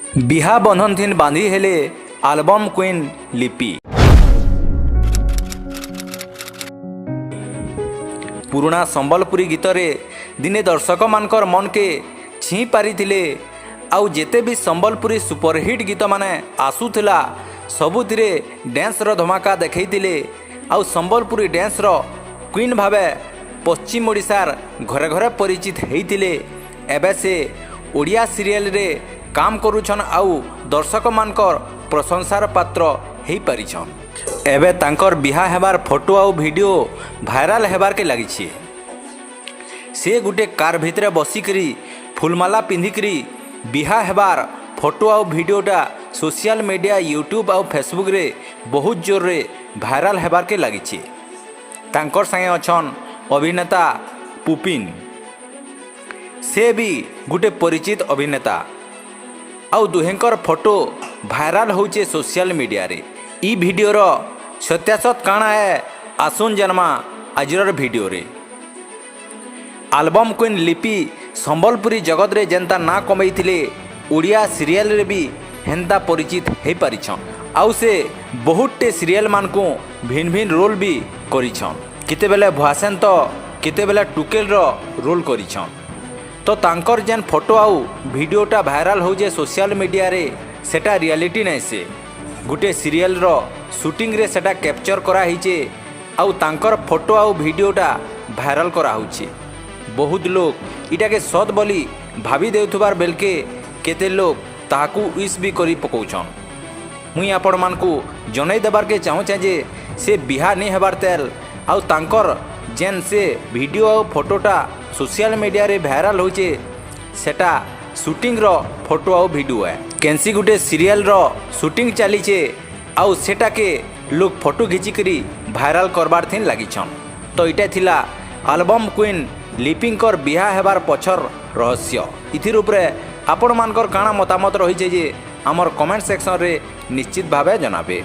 बिहा बंधन थिन बांधी हेले आलबम क्वीन लिपि। पुराना संबलपुरी गीतरे दिने दर्शक मानकर मन के छी पारिथिले। आउ जेते भी संबलपुरी सुपरहिट गीत माने आसुथिला सबुथिरे डांस रो धमाका देखैथिले। आउ संबलपुरी डांस रो क्वीन भावे पश्चिम ओडिशार घरे घरे परिचित हेइथिले। एबे से ओडिया सीरियल रे काम करूछन आउ दर्शक मानकर प्रशंसार पात्र हेइ परिछन। एबे तांकर बिहा हेबार फोटो आउ वीडियो भाइराल हेबार के लागिछि। से गुटे कार भितरे बसिकरी फुलमाला पिंधिकरी बिहा हेबार फोटो आउ वीडियोटा सोशल मीडिया यूट्यूब आउ फेसबुक रे बहुत जोर रे भाइराल हेबार के लागिछि। तांकर संगे अछन अभिनेता पुपिन, से भी गुटे परिचित अभिनेता। आउ दुहेंकर फोटो भाइराल होचे सोशल मीडिया रे। ई वीडियो रो सत्यासत काना है आसुन जन्मा आजर वीडियो रे। आलबम क्वीन लिपि संबलपुरी जगत रे जेंता ना कमैथिले ओडिया सीरियल रे भी हेंता परिचित हे परिछन। आउ से बहुतटे सीरियल मान को भिन्न भिन्न रोल भी करिछन। केते बेले भुआसेन तो केते बेले टुकेल रो रोल करिछन। तो तांकर जेन फोटो आउ वीडियोटा भाइराल हो जे सोशल मीडिया रे सेटा रियलिटी नै से गुटे सीरियल रो शूटिंग रे सेटा कैप्चर करा हिचे। आउ तांकर फोटो आउ वीडियोटा भाइराल करा होछि। बहुत लोग इटा के सत बोली भाभी देउथबार बेलके केते लोग ताकू विश भी करी पकौछन। मुई आपण मानकू जनै देबार के चाहूछे जे से बिहा नहीं हेबार तेल आउ तांकर जेन से वीडियो आउ फोटोटा सोशल मीडिया रे भाइराल होचे सेटा शूटिंग रो फोटो आउ वीडियो है। कैंसी गुटे सीरियल रो शूटिंग चलीचे आउ सेटा के लोग फोटो घिचिकरी भाइराल करबार थिन लागिछन। तो इटा थिला आलबम क्वीन लिपिंकर बिहा हेबार पछर रहस्य। इथिर उपरे आपण मानकर काना मतामत रहिছে जे हमर कमेंट सेक्शन रे निश्चित भावे जनाबे।